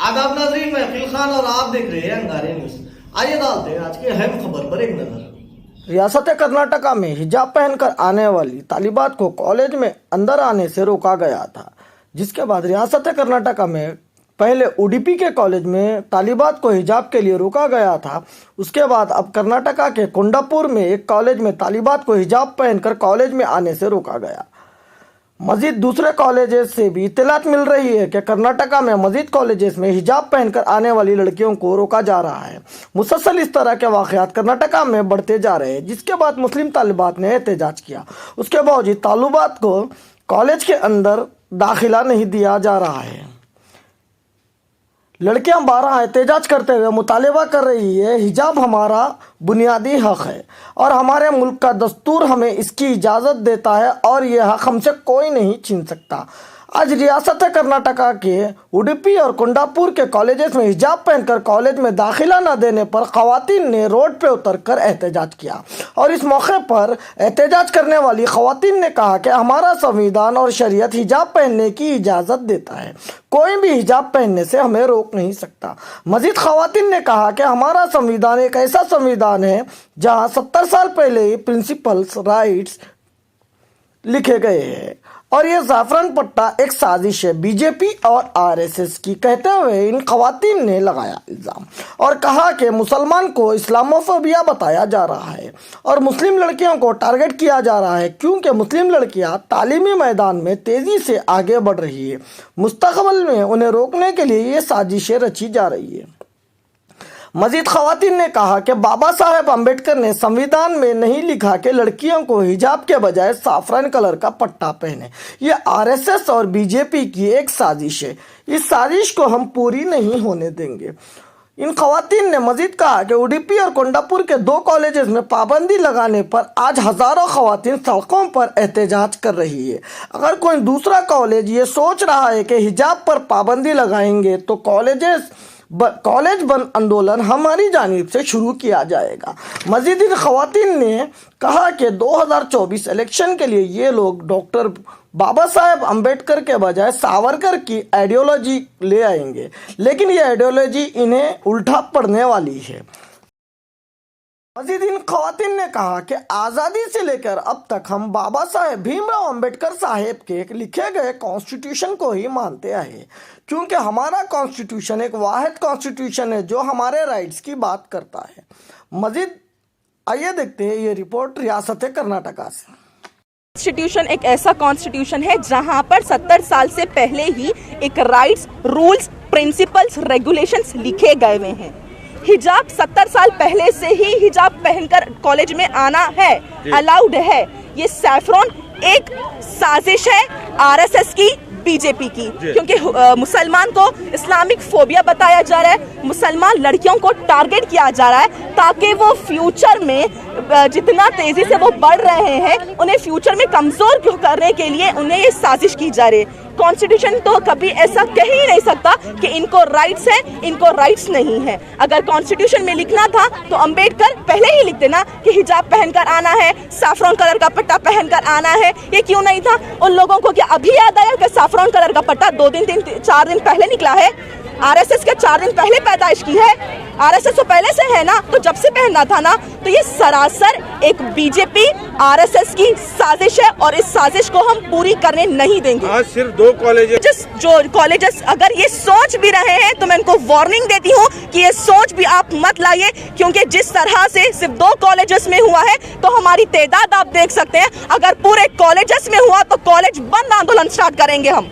आदाब नाज़रीन, मैं अकील खान और आप देख रहे हैं अंगारे न्यूज। आइए डालते हैं आज की अहम खबर पर एक नजर। रियासत कर्नाटका में हिजाब पहनकर आने वाली तालिबात को कॉलेज में अंदर आने से रोका गया था, जिसके बाद रियासत कर्नाटका में पहले उडुपी के कॉलेज में तालिबात को हिजाब के लिए रोका गया था। उसके बाद अब कर्नाटका के कोंडापुर में एक कॉलेज में तालिबात को हिजाब पहनकर कॉलेज में आने से रोका गया। मजीद दूसरे कॉलेजेस से भी इत्तलात मिल रही है कि कर्नाटका में मजीद कॉलेजेस में हिजाब पहनकर आने वाली लड़कियों को रोका जा रहा है। मुसलसल इस तरह के वाक़यात कर्नाटका में बढ़ते जा रहे हैं, जिसके बाद मुस्लिम तालिबात ने एहतजाज किया। उसके बावजूद तालिबात को कॉलेज के अंदर दाखिला नहीं दिया जा रहा है। लड़कियां 12 एहतजाज करते हुए मुतालबा कर रही है, हिजाब हमारा बुनियादी हक है और हमारे मुल्क का दस्तूर हमें इसकी इजाज़त देता है और यह हक हमसे कोई नहीं छीन सकता। आज रियासत कर्नाटका के उडुपी और कोंडापुर के कॉलेजेस में हिजाब पहनकर कॉलेज में दाखिला न देने पर ख़वातीन ने रोड पे उतरकर एहतजाज किया और इस मौके पर एहतजाज करने वाली ख़वातीन ने कहा कि हमारा संविधान और शरीयत हिजाब पहनने की इजाज़त देता है, कोई भी हिजाब पहनने से हमें रोक नहीं सकता। मजीद ख़वातीन ने कहा कि हमारा संविधान एक ऐसा संविधान है जहाँ 70 साल पहले ही प्रिंसिपल्स राइट्स लिखे गए हैं और यह ज़ाफ़रान पट्टा एक साजिश है बीजेपी और आरएसएस की, कहते हुए इन ख़वातीन ने लगाया इल्ज़ाम और कहा कि मुसलमान को इस्लामोफोबिया बताया जा रहा है और मुस्लिम लड़कियों को टारगेट किया जा रहा है, क्योंकि मुस्लिम लड़कियां तालीमी मैदान में तेज़ी से आगे बढ़ रही है। मुस्तक़बिल में उन्हें रोकने के लिए ये साजिशें रची जा रही है। मजीद ख़वातीन ने कहा कि बाबा साहेब अम्बेडकर ने संविधान में नहीं लिखा कि लड़कियों को हिजाब के बजाय साफ़रान कलर का पट्टा पहने। ये आरएसएस और बीजेपी की एक साजिश है, इस साजिश को हम पूरी नहीं होने देंगे। इन ख़वातीन ने मजीद कहा कि उडुपी और कोंडापुर के 2 कॉलेजेस में पाबंदी लगाने पर आज हज़ारों ख़वातीन सड़कों पर एहतजाज कर रही है। अगर कोई दूसरा कॉलेज ये सोच रहा है कि हिजाब पर पाबंदी लगाएंगे तो कॉलेज बंद आंदोलन हमारी जानिब से शुरू किया जाएगा। मजीद इन ख़वातीन ने कहा कि 2024 इलेक्शन के लिए ये लोग डॉक्टर बाबा साहेब अम्बेडकर के बजाय सावरकर की आइडियोलॉजी ले आएंगे, लेकिन ये आइडियोलॉजी इन्हें उल्टा पड़ने वाली है। मजीद इन ख़वातीन ने कहा कि आज़ादी से लेकर अब तक हम बाबा साहेब भीमराव अम्बेडकर साहेब के लिखे गए कॉन्स्टिट्यूशन को ही मानते आए, क्योंकि हमारा कॉन्स्टिट्यूशन एक वाहिद कॉन्स्टिट्यूशन है जो हमारे राइट्स की बात करता है। मजीद आइए देखते हैं ये रिपोर्ट रियासत कर्नाटका से। कॉन्स्टिट्यूशन एक ऐसा कॉन्स्टिट्यूशन है जहां पर 70 साल से पहले ही एक राइट्स, रूल्स, प्रिंसिपल्स, रेगुलेशंस लिखे गए हुए हैं। हिजाब 70 साल पहले से ही हिजाब पहनकर कॉलेज में आना है, अलाउड है। ये सैफरॉन एक साजिश है आरएसएस की, बीजेपी की, क्योंकि मुसलमान को इस्लामिक फोबिया बताया जा रहा है, मुसलमान लड़कियों को टारगेट किया जा रहा है ताकि वो फ्यूचर में जितना तेजी से वो बढ़ रहे हैं उन्हें फ्यूचर में कमजोर क्यों करने के लिए उन्हें ये साजिश की जा रही है। कॉन्स्टिट्यूशन तो कभी ऐसा कह ही नहीं सकता कि इनको राइट्स है, इनको राइट्स नहीं है। अगर कॉन्स्टिट्यूशन में लिखना था तो अंबेडकर पहले ही लिख देना कि हिजाब पहनकर आना है, साफरॉन कलर का पट्टा पहनकर आना है। ये क्यों नहीं था? उन लोगों को क्या अभी याद आया कि साफरॉन कलर का पट्टा 2 दिन 4 दिन पहले निकला है? आरएसएस के 4 दिन पहले पैदाइश की है, आरएसएस तो पहले से है ना, तो जब से पहनना था ना। तो ये सरासर एक बीजेपी आरएसएस की साजिश है और इस साजिश को हम पूरी करने नहीं देंगे। आज सिर्फ 2 कॉलेजेस अगर ये सोच भी रहे हैं तो मैं इनको वार्निंग देती हूँ कि ये सोच भी आप मत लाइए, क्योंकि जिस तरह से सिर्फ 2 कॉलेजेस में हुआ है तो हमारी तादाद आप देख सकते हैं। अगर पूरे कॉलेजेस में हुआ तो कॉलेज बंद आंदोलन स्टार्ट करेंगे हम।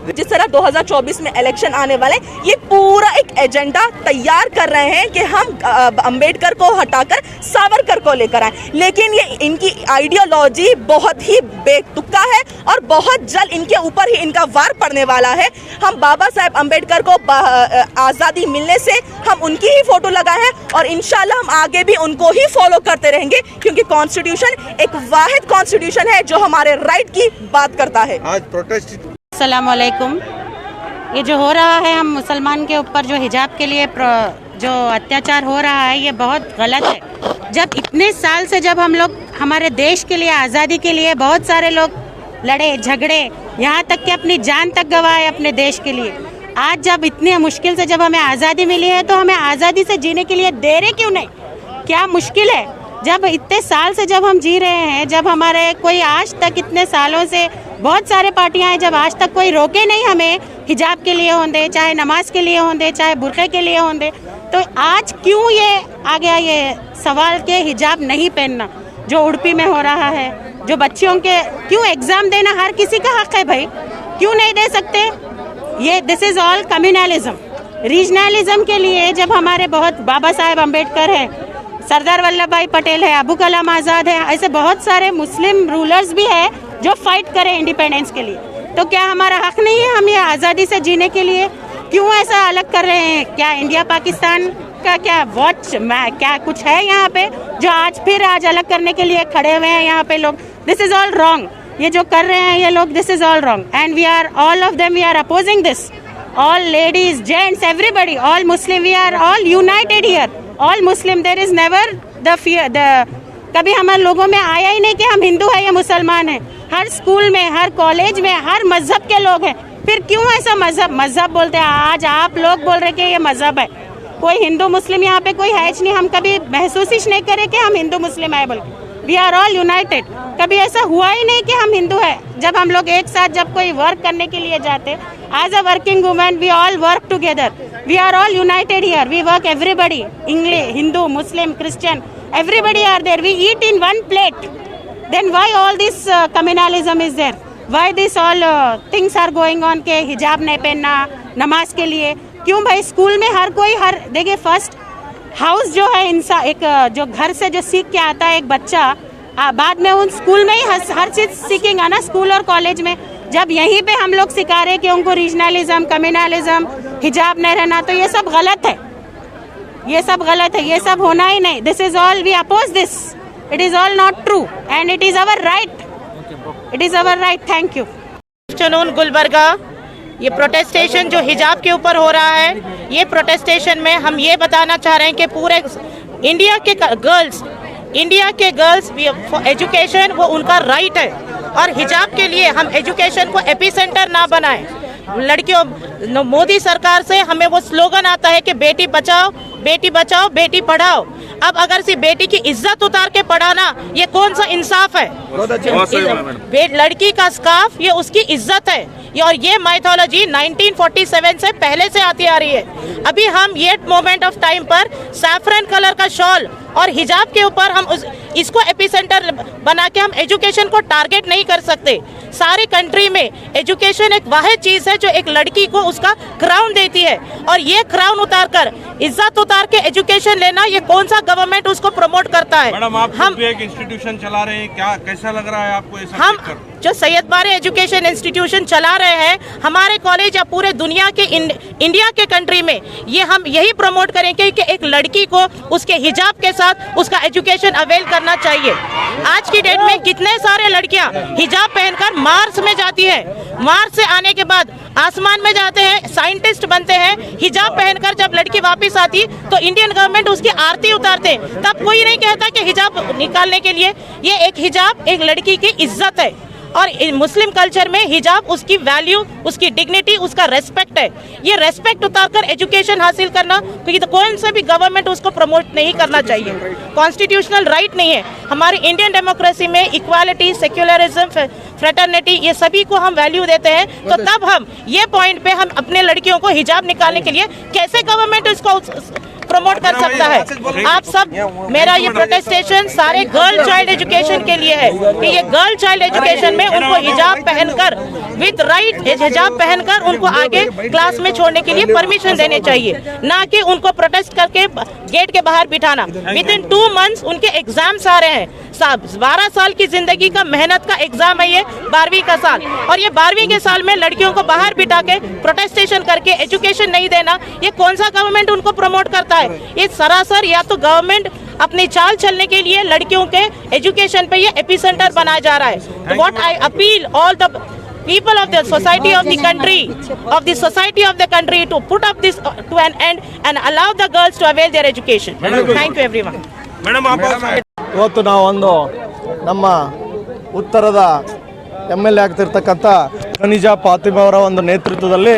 जिस तरह 2024 में इलेक्शन आने वाले, ये पूरा एक एजेंडा तैयार कर रहे हैं कि हम अंबेडकर को हटाकर सावरकर को लेकर आए, लेकिन ये इनकी आइडियोलॉजी बहुत ही बेतुका है और बहुत जल्द इनके ऊपर ही इनका वार पड़ने वाला है। हम बाबा साहेब अम्बेडकर को आज़ादी मिलने से हम उनकी ही फोटो लगाए हैं और इंशाल्लाह हम आगे भी उनको ही फॉलो करते रहेंगे, क्योंकि कॉन्स्टिट्यूशन एक वाहिद कॉन्स्टिट्यूशन है जो हमारे राइट की बात करता है। आज प्रोटेस्ट अस्सलाम वालेकुम। ये जो हो रहा है हम मुसलमान के ऊपर जो हिजाब के लिए जो अत्याचार हो रहा है, ये बहुत गलत है। जब इतने साल से जब हम लोग हमारे देश के लिए, आज़ादी के लिए बहुत सारे लोग लड़े झगड़े, यहाँ तक कि अपनी जान तक गंवाए अपने देश के लिए, आज जब इतनी मुश्किल से जब हमें आज़ादी मिली है तो हमें आज़ादी से जीने के लिए दे रहे क्यों नहीं? क्या मुश्किल है? जब इतने साल से जब हम जी रहे हैं, जब हमारे कोई आज तक इतने सालों से बहुत सारे पार्टियां हैं, जब आज तक कोई रोके नहीं हमें हिजाब के लिए होंदे, चाहे नमाज के लिए होंदे, चाहे बुरखे के लिए होंदे, तो आज क्यों ये आ गया ये सवाल के हिजाब नहीं पहनना जो उड़पी में हो रहा है, जो बच्चियों के क्यों एग्जाम देना हर किसी का हक है भाई, क्यों नहीं दे सकते? ये this is all communalism, regionalism के लिए जब हमारे बहुत बाबा साहेब अम्बेडकर है, सरदार वल्लभ भाई पटेल है, अबू कलाम आज़ाद है, ऐसे बहुत सारे मुस्लिम रूलर्स भी है जो फाइट करे इंडिपेंडेंस के लिए, तो क्या हमारा हक नहीं है हम ये आज़ादी से जीने के लिए? क्यों ऐसा अलग कर रहे हैं? क्या इंडिया पाकिस्तान का क्या वॉच क्या कुछ है यहाँ पे जो आज अलग करने के लिए खड़े हुए हैं यहाँ पे लोग? दिस इज ऑल रॉन्ग, ये जो कर रहे हैं ये लोग, this is all wrong and we are all of them, we are opposing this, all ladies, gents, everybody, all Muslim, we are all united here, all Muslim, there is never the fear, कभी हमारे लोगों में आया ही नहीं कि हम हिंदू है या मुसलमान है। हर स्कूल में, हर कॉलेज में, हर मजहब के लोग हैं, फिर क्यों ऐसा मजहब बोलते हैं? आज आप लोग बोल रहे कि ये मजहब है, कोई हिंदू मुस्लिम यहाँ पे कोई है नहीं, हम कभी महसूस ही नहीं करें कि हम हिंदू मुस्लिम है बोल, वी आर ऑल यूनाइटेड, कभी ऐसा हुआ ही नहीं कि हम हिंदू है। जब हम लोग एक साथ जब कोई वर्क करने के लिए जाते, as a working women we all work together, we are all united here, we work everybody, English, Hindu, Muslim, Christian, everybody are there, we eat in one plate, then why all this communalism is there, why this all things are going on के हिजाब नहीं पहनना नमाज के लिए? क्यों भाई? School में हर कोई देखिए, फर्स्ट हाउस जो है इंसान, एक जो घर से जो सीख के आता है एक बच्चा, बाद में उन स्कूल में ही हर चीज सीखेगा ना, स्कूल और कॉलेज में। जब यहीं पे हम लोग सिखा रहे कि उनको रीजनलिज्म, कम्युनलिज्म, हिजाब नहीं रहना, तो ये सब गलत है, ये सब गलत है, ये सब होना ही नहीं। This is all, we oppose this, it is all not true and it is our right, it is our right. Thank you. Afternoon Gulbarga, ये प्रोटेस्टेशन जो हिजाब के ऊपर हो रहा है, ये प्रोटेस्टेशन में हम ये बताना चाह रहे हैं कि पूरे इंडिया के गर्ल्स एजुकेशन वो उनका राइट है, और हिजाब के लिए हम एजुकेशन को एपिसेंटर ना बनाएं। लड़कियों, मोदी सरकार से हमें वो स्लोगन आता है कि बेटी बचाओ, बेटी पढ़ाओ। अब अगर सिर्फ बेटी की इज्जत उतार के पढ़ाना, ये कौन सा इंसाफ है? लड़की का स्कार्फ ये उसकी इज्जत है, और ये माइथोलॉजी 1947 से पहले से आती आ रही है। अभी हम ये मोमेंट ऑफ टाइम पर सैफरन कलर का शॉल और हिजाब के ऊपर हम इसको एपिसेंटर बना के हम एजुकेशन को टारगेट नहीं कर सकते। सारी कंट्री में एजुकेशन एक वाहिद चीज है जो एक लड़की को उसका क्राउन देती है, और ये क्राउन उतार कर, इज्जत उतार के एजुकेशन लेना, ये कौन सा गवर्नमेंट उसको प्रमोट करता है? मैडम, आप हम एक इंस्टीट्यूशन चला रहे हैं, क्या कैसा लग रहा है आपको? हम जो सैयद बारे एजुकेशन इंस्टीट्यूशन चला रहे हैं, हमारे कॉलेज या पूरे दुनिया के इंडिया के कंट्री में ये हम यही प्रमोट करेंगे कि एक लड़की को उसके हिजाब के साथ उसका एजुकेशन अवेल करना चाहिए। आज की डेट में कितने सारे लड़कियां हिजाब पहनकर मार्स में जाती है, मार्स से आने के बाद आसमान में जाते हैं, साइंटिस्ट बनते हैं। हिजाब पहनकर जब लड़की वापस आती तो इंडियन गवर्नमेंट उसकी आरती उतारते, तब कोई नहीं कहता कि हिजाब निकालने के लिए। ये एक हिजाब एक लड़की की इज्जत है, और मुस्लिम कल्चर में हिजाब उसकी वैल्यू, उसकी डिग्निटी, उसका रेस्पेक्ट है। ये रेस्पेक्ट उतारकर एजुकेशन हासिल करना, क्योंकि तो कौन सा भी गवर्नमेंट उसको प्रमोट नहीं करना चाहिए। कॉन्स्टिट्यूशनल राइट नहीं है। हमारी इंडियन डेमोक्रेसी में इक्वालिटी, सेक्युलरिज्म, फ्रेटर्निटी, ये सभी को हम वैल्यू देते हैं। तो तब हम ये पॉइंट पे हम अपने लड़कियों को हिजाब निकालने के लिए कैसे गवर्नमेंट इसको प्रमोट कर सकता है? आप सब, मेरा ये प्रोटेस्टेशन सारे गर्ल चाइल्ड एजुकेशन के लिए है कि ये गर्ल चाइल्ड एजुकेशन में उनको हिजाब पहनकर, विद राइट हिजाब पहनकर उनको आगे क्लास में छोड़ने के लिए परमिशन देने चाहिए, ना कि उनको प्रोटेस्ट करके गेट के बाहर बिठाना। विद इन 2 मंथ्स उनके एग्जाम्स आ रहे हैं। 12 साल की जिंदगी का मेहनत का एग्जाम है ये 12वीं का साल, और ये 12वीं के साल में लड़कियों को बाहर बिठा के प्रोटेस्टेशन करके एजुकेशन नहीं देना, ये कौन सा गवर्नमेंट उनको प्रमोट करता है? ये सरासर या तो गवर्नमेंट अपनी चाल चलने के लिए लड़कियों के एजुकेशन पे ये एपिसेंटर बनाया जा रहा है। तो what I appeal all the people of the society of the country to put up this to an end and allow the girls to avail their education. Thank you everyone. Madam, ಇವತ್ತು ನಾವೊಂದು ನಮ್ಮ ಉತ್ತರದ MLA ಆಗ್ತಿರ್ತಕ್ಕಂಥ Khanija Fatima ಅವರ ಒಂದು ನೇತೃತ್ವದಲ್ಲಿ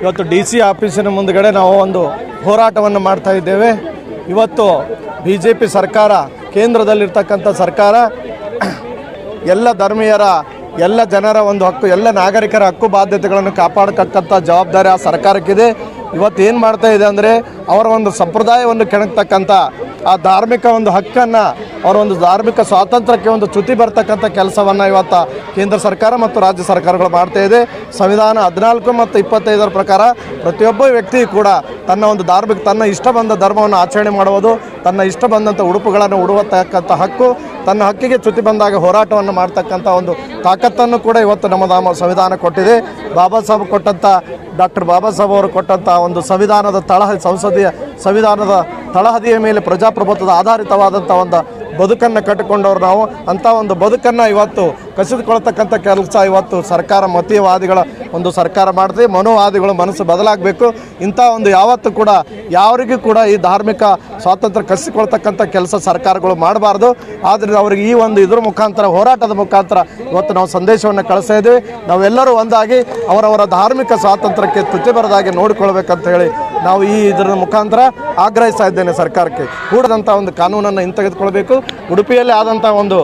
ಇವತ್ತು DC ಆಫೀಸಿನ ಮುಂದುಗಡೆ ನಾವು ಒಂದು ಹೋರಾಟವನ್ನು ಮಾಡ್ತಾ ಇದ್ದೇವೆ. ಇವತ್ತು BJP ಸರ್ಕಾರ, ಕೇಂದ್ರದಲ್ಲಿರ್ತಕ್ಕಂಥ ಸರ್ಕಾರ ಎಲ್ಲ ಧರ್ಮೀಯರ, ಎಲ್ಲ ಜನರ ಒಂದು ಹಕ್ಕು, ಎಲ್ಲ ನಾಗರಿಕರ ಹಕ್ಕು ಬಾಧ್ಯತೆಗಳನ್ನು ಕಾಪಾಡತಕ್ಕಂಥ ಜವಾಬ್ದಾರಿ ಆ ಸರ್ಕಾರಕ್ಕಿದೆ. ಇವತ್ತು ಏನು ಮಾಡ್ತಾ ಇದೆ ಅಂದರೆ ಅವರ ಒಂದು ಸಂಪ್ರದಾಯವನ್ನು ಕೆಣಕ್ತಕ್ಕಂಥ ಆ ಧಾರ್ಮಿಕ ಒಂದು ಹಕ್ಕನ್ನು, ಅವರ ಒಂದು ಧಾರ್ಮಿಕ ಸ್ವಾತಂತ್ರ್ಯಕ್ಕೆ ಒಂದು ಚ್ಯುತಿ ಬರ್ತಕ್ಕಂಥ ಕೆಲಸವನ್ನು ಇವತ್ತು ಕೇಂದ್ರ ಸರ್ಕಾರ ಮತ್ತು ರಾಜ್ಯ ಸರ್ಕಾರಗಳು ಮಾಡ್ತಾ ಇದೆ. ಸಂವಿಧಾನ 14 ಮತ್ತು 25 ಪ್ರಕಾರ ಪ್ರತಿಯೊಬ್ಬ ವ್ಯಕ್ತಿ ಕೂಡ ತನ್ನ ಒಂದು ತನ್ನ ಇಷ್ಟ ಬಂದ ಧರ್ಮವನ್ನು ಆಚರಣೆ ಮಾಡುವುದು, ತನ್ನ ಇಷ್ಟ ಬಂದಂಥ ಉಡುಪುಗಳನ್ನು ಉಡುವತಕ್ಕಂಥ ಹಕ್ಕು, ತನ್ನ ಹಕ್ಕಿಗೆ ಚ್ಯುತಿ ಬಂದಾಗ ಹೋರಾಟವನ್ನು ಮಾಡ್ತಕ್ಕಂಥ ಒಂದು ತಾಕತ್ತನ್ನು ಕೂಡ ಇವತ್ತು ನಮ್ಮ ಸಂವಿಧಾನ ಕೊಟ್ಟಿದೆ. ಬಾಬಾ ಸಾಹೇಬ್ ಕೊಟ್ಟಂಥ, ಡಾಕ್ಟರ್ ಬಾಬಾ ಸಾಹೇಬ್ ಅವರು ಕೊಟ್ಟಂಥ ಒಂದು ಸಂವಿಧಾನದ ಸಂಸದೀಯ ಸಂವಿಧಾನದ ತಳಹದಿಯ ಮೇಲೆ ಪ್ರಜಾಪ್ರಭುತ್ವದ ಆಧಾರಿತವಾದಂಥ ಒಂದು ಬದುಕನ್ನು ಕಟ್ಟಿಕೊಂಡವ್ರು ನಾವು. ಅಂಥ ಒಂದು ಬದುಕನ್ನು ಇವತ್ತು ಕಸಿದುಕೊಳ್ತಕ್ಕಂಥ ಕೆಲಸ ಇವತ್ತು ಸರ್ಕಾರ, ಮತೀಯವಾದಿಗಳ ಒಂದು ಸರ್ಕಾರ ಮಾಡ್ತೀವಿ. ಮನೋವಾದಿಗಳು ಮನಸ್ಸು ಬದಲಾಗಬೇಕು. ಇಂಥ ಒಂದು ಯಾವತ್ತೂ ಕೂಡ ಯಾರಿಗೂ ಕೂಡ ಈ ಧಾರ್ಮಿಕ ಸ್ವಾತಂತ್ರ್ಯ ಕಸಿಕೊಳ್ತಕ್ಕಂಥ ಕೆಲಸ ಸರ್ಕಾರಗಳು ಮಾಡಬಾರ್ದು. ಆದ್ದರಿಂದ ಅವರಿಗೆ ಈ ಒಂದು ಇದ್ರ ಮುಖಾಂತರ, ಹೋರಾಟದ ಮುಖಾಂತರ ಇವತ್ತು ನಾವು ಸಂದೇಶವನ್ನು ಕಳಿಸ್ತಾ ಇದ್ದೀವಿ. ನಾವೆಲ್ಲರೂ ಒಂದಾಗಿ ಅವರವರ ಧಾರ್ಮಿಕ ಸ್ವಾತಂತ್ರ್ಯಕ್ಕೆ ಚ್ಯುತಿ ಬರದಾಗೆ ನೋಡಿಕೊಳ್ಬೇಕಂತ ಹೇಳಿ ನಾವು ಇದರ ಮುಖಾಂತರ ಆಗ್ರಹಿಸ್ತಾ ಇದ್ದೇನೆ. ಸರ್ಕಾರಕ್ಕೆ ಕೂಡದಂಥ ಒಂದು ಕಾನೂನನ್ನು ಹಿಂತೆಗೆದುಕೊಳ್ಬೇಕು. ಉಡುಪಿಯಲ್ಲಿ ಆದಂಥ ಒಂದು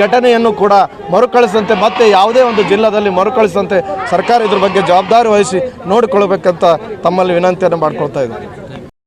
ಘಟನೆಯನ್ನು ಕೂಡ ಮರುಕಳಿಸದಂತೆ, ಮತ್ತೆ ಯಾವುದೇ ಒಂದು ಜಿಲ್ಲಾದಲ್ಲಿ ಮರುಕಳಿಸದಂತೆ ಸರ್ಕಾರ ಇದ್ರ ಬಗ್ಗೆ ಜವಾಬ್ದಾರಿ ವಹಿಸಿ ನೋಡಿಕೊಳ್ಬೇಕಂತ ತಮ್ಮಲ್ಲಿ ವಿನಂತಿಯನ್ನು ಮಾಡ್ಕೊಳ್ತಾ ಇದ್ದೀನಿ.